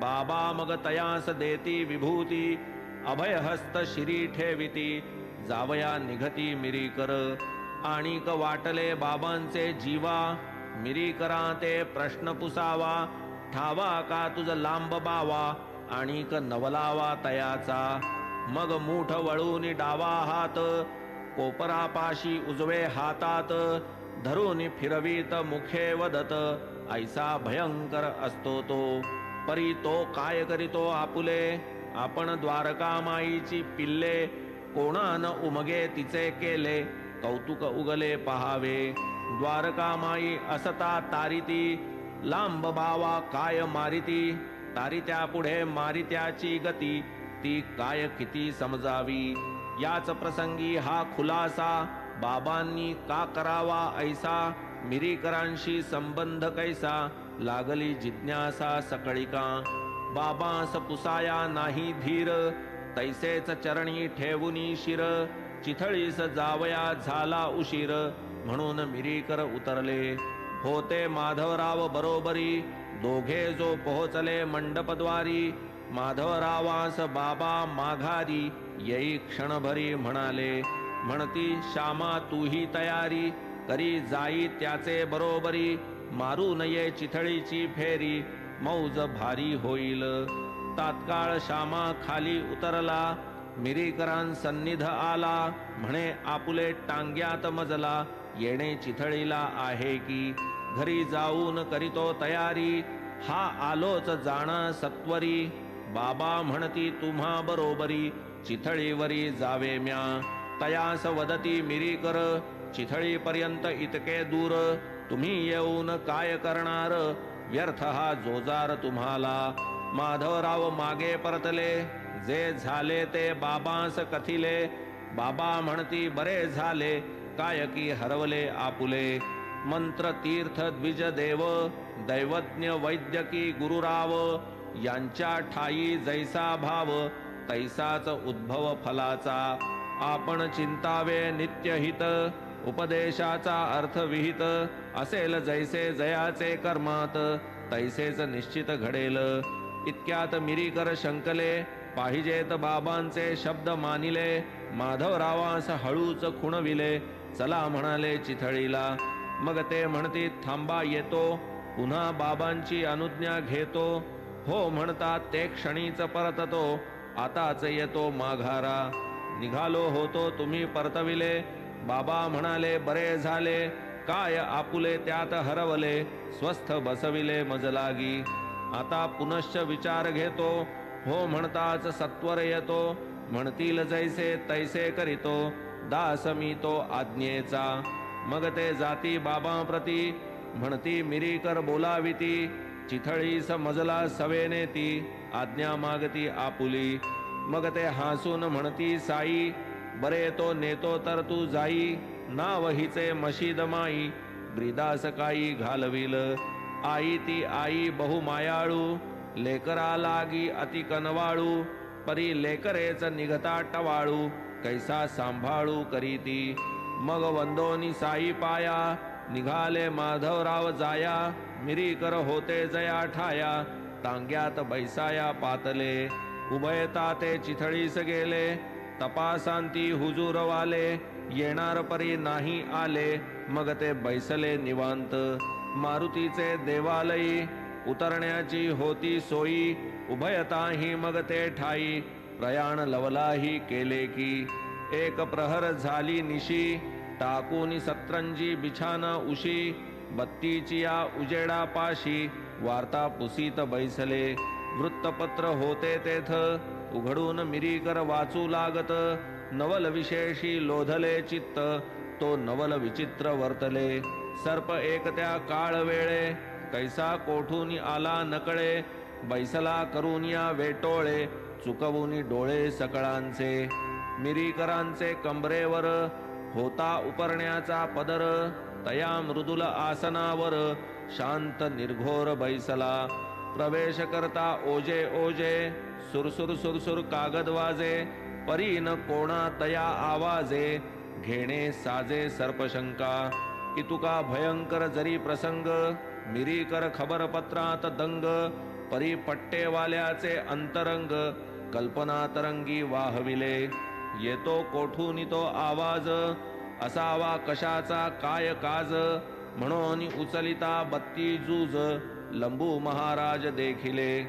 बाबा मग तयास देती विभूती, अभयहस्त शिरी ठेविती, जावया निघती मिरीकर. आणिक वाटले बाबांचे जीवा, मिरीकरा ते प्रश्न पुसावा, ठावा का तुझ लांब बावा, आणिक नवलावा तयाचा. मग मूठ वळून डावा हात, कोपरापाशी उजवे हातात, धरून फिरवीत मुखे वदत, ऐसा भयंकर असतो तो. परी तो काय करीतो आपुले, आपण द्वारकामाईची पिल्ले, कोणान उमगे तिचे केले, कौतुक उगले पहावे. द्वारकामाई असता तारिती, लांब बावा काय मारिती, तारित्या पुढे मारित्याची गती, ती काय किती समजावी. याच प्रसंगी हा खुलासा, बाबांनी का करावा ऐसा, मिरीकरांशी संबंध कैसा, लागली जिज्ञासा सकळिका. बाबांस पुसाया नाही धीर, तैसेच चरणी ठेवुनी शिर, चिथळीस जावया झाला उशीर, म्हणून मिरीकर उतरले. होते माधवराव बरोबरी, दोघे जो पोहोचले मंडपद्वारी. माधवरावास बाबा माघारी, येई क्षणभरी म्हणाले. म्हणती श्यामा तूही तयारी, करी जाई त्याचे बरोबरी. मारू नये चिथळीची फेरी, मौज भारी होईल. तात्काळ श्यामा खाली उतरला, मिरीकरांसन्निध आला. म्हणे आपुले टांग्यात मजला, येणे चिथळीला आहे की. घरी जाऊन करीतो तयारी, हा आलोच जाणा सत्वरी. बाबा म्हणती तुम्हा बरोबरी, चिथळीवरी जावे म्या. तयास वदती मिरीकर, चिथळीपर्यंत इतके दूर, तुम्ही येऊन काय करणार, व्यर्थ हा जोजार तुम्हाला. माधवराव मागे परतले, जे झाले ते बाबांस कथिले. बाबा म्हणती बरे झाले, काय की हरवले आपुले. मंत्र तीर्थ द्विज देव, दैवज्ञ वैद्यकी गुरुराव, यांच्या ठाई जैसा भाव, तैसाच उद्भव फलाचा. आपण चिंतावे नित्यहित, उपदेशाचा अर्थ विहित. असेल जैसे जयाचे कर्मात, तैसेच निश्चित घडेल. इतक्यात मिरीकर शंकले, पाहिजेत बाबांचे शब्द मानिले. माधवरावास हळूच खुणविले, चला म्हणाले चिथळीला. मग ते म्हणती थांबा येतो, पुन्हा बाबांची अनुज्ञा घेतो. हो म्हणतात ते क्षणीच परततो, आताच येतो माघारा. निघालो होतो तुम्ही परतविले, बाबा म्हणाले बरे झाले. काय आपुले त्यात हरवले, स्वस्थ बसविले मजलागी. आता पुनश्च विचार घेतो, हो म्हणताच सत्वर येतो. म्हणतील जैसे तैसे करीतो, दास मी तो आज्ञेचा. मग ते जाती बाबांप्रती, म्हणती मिरीकर बोलाविती. चिथळीस मजला सवेने ती, आज्ञा मागती आपुली. मग ते हासून म्हणती साई, बरे तो नेतो तर तू जाई. नाव हिचे मशीद माई, ब्रिदास काही घालविल. आई ती आई बहु मायाळू, लेकरा लागी अति कनवाळू. परी लेकरेच निघता टवाळू, कैसा सांभाळू करीती. मग वंदोनी साई पाया, निघाले माधवराव जाया. मिरीकर होते जया ठाया, टांग्यात बैसाया पातले. उभयता ते चिथळीस गेले, तपासांती हुजूर वाले. येणार परी नाही आले, मग ते बैसले निवांत. मारुतीचे देवालयी, उतरण्याची होती सोयी. उभयताही मग ते ठाई, प्रयाण लवलाही केले की. एक प्रहर झाली निशी, टाकून सतरंजी बिछाना उशी. बत्तीची या उजेडापाशी, वार्ता पुसीत बैसले. वृत्तपत्र होते तेथ, उघडून मिरीकर वाचू लागत. नवल विशेषी लोधले चित्त, तो नवल विचित्र वर्तले. सर्प एक त्या काळ वेळे, कैसा कोठून आला नकळे. बैसला करून या वेटोळे, चुकवून डोळे सकळांचे. मिरीकरांचे कंबरेवर, होता उपरण्याचा पदर. तया मृदुल आसनावर, शांत निर्घोर बैसला. प्रवेश करता ओजे ओजे, सुरसुर सुरसुर कागद वाजे. परीन कोणा तया आवाजे, घेणे साजे सर्पशंका. इतुका भयंकर जरी प्रसंग, मिरीकर खबरपत्रात दंग. परिपट्टेवाल्याचे अंतरंग कल्पना तरंगी वाहविले. येतो कोठून तो आवाज, असावा कशाचा काय काज. म्हणून उचलिता बत्ती जूज, लंबू महाराज देखिले.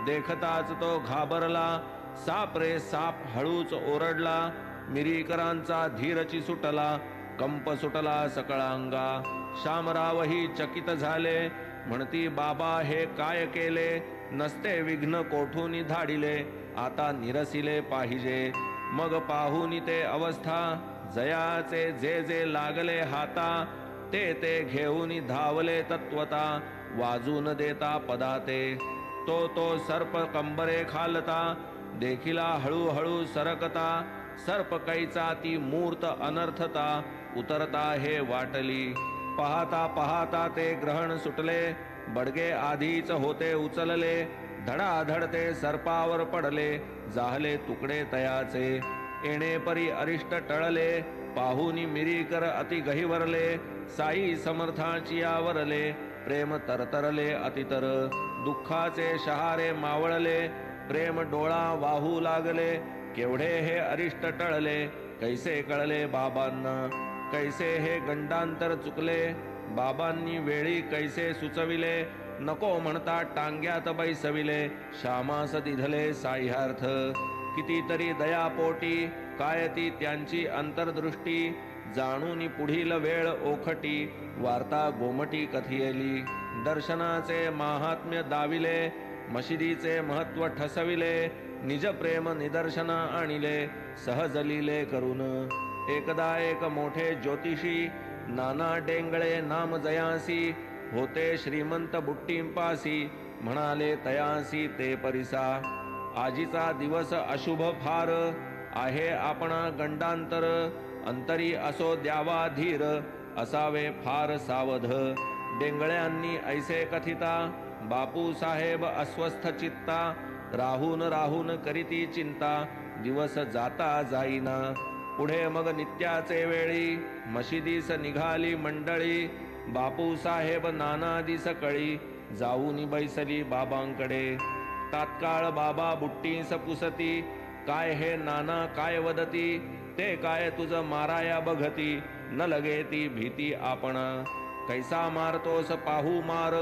देखताच तो घाबरला, साप रे साप हळूच ओरडला. मिरीकरांचा धीरची सुटला, कंप सुटला सकळा अंगा. शामरावही चकित झाले, म्हणती बाबा हे काय केले. नसते विघ्न कोठून धाडिले, आता निरसिले पाहिजे. मग पाहून ते अवस्था, जयाचे जे जे लागले हाता. ते ते घेऊन धावले तत्वता, वाजून देता पदाते. तो सर्प कंबरे खालता, देखिला हळूहळू सरकता. सर्प कैचा ती मूर्त अनर्थता, उतरता हे वाटली. पाहता पाहता ते ग्रहण सुटले, बडगे आधीच होते उचलले. धडाधड ते सर्पावर पडले, जाहले तुकडे तयाचे. येणे परी अरिष्ट टळले, पाहुनी मिरीकर अति गहिवरले. साई समर्थाची आवरले, प्रेम तरतरले अतितर. दुःखाचे शहारे मावळले, प्रेम डोळा वाहू लागले. केवढे हे अरिष्ट टळले, कैसे कळले बाबांना. कैसे हे गंडांतर चुकले, बाबांनी वेळी कैसे सुचविले. नको म्हणता टांग्यात बैसविले, श्यामास दिधले साह्यार्थ. कितीतरी दयापोटी, काय ती त्यांची अंतर्दृष्टी. जाणून पुढील वेळ ओखटी, वार्ता गोमटी कथियली. दर्शनाचे महात्म्य दाविले, मशिदीचे महत्व ठसविले. निज प्रेम निदर्शना आणिले, सहजलिले करून. एकदा एक मोठे ज्योतिषी, नाना डेंगळे नाम जयासी. होते श्रीमंत बुट्टींपासी, म्हणाले तयासी ते परिसा. आजीचा दिवस अशुभ फार, आहे आपणा गंडांतर. अंतरी असो द्यावा धीर, असावे फार सावध. डेंगळ्यांनी ऐसे कथिता, बापू साहेब अस्वस्थ चित्ता. राहून राहून करीती चिंता, दिवस जाता जाईना. पुढे मग नित्याचे वेळी, मशिदीस निघाली मंडळी. बापू साहेब नाना दिस कळी, जाऊन बैसली बाबांकडे. तात्काळ बाबा बुट्टीस पुसती, काय हे नाना काय वदती. ते काय तुझ माराया बघती, न लगे ती भीती आपणा. कैसा मारतोस पाहू मार,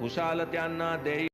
खुशाल त्यांना देई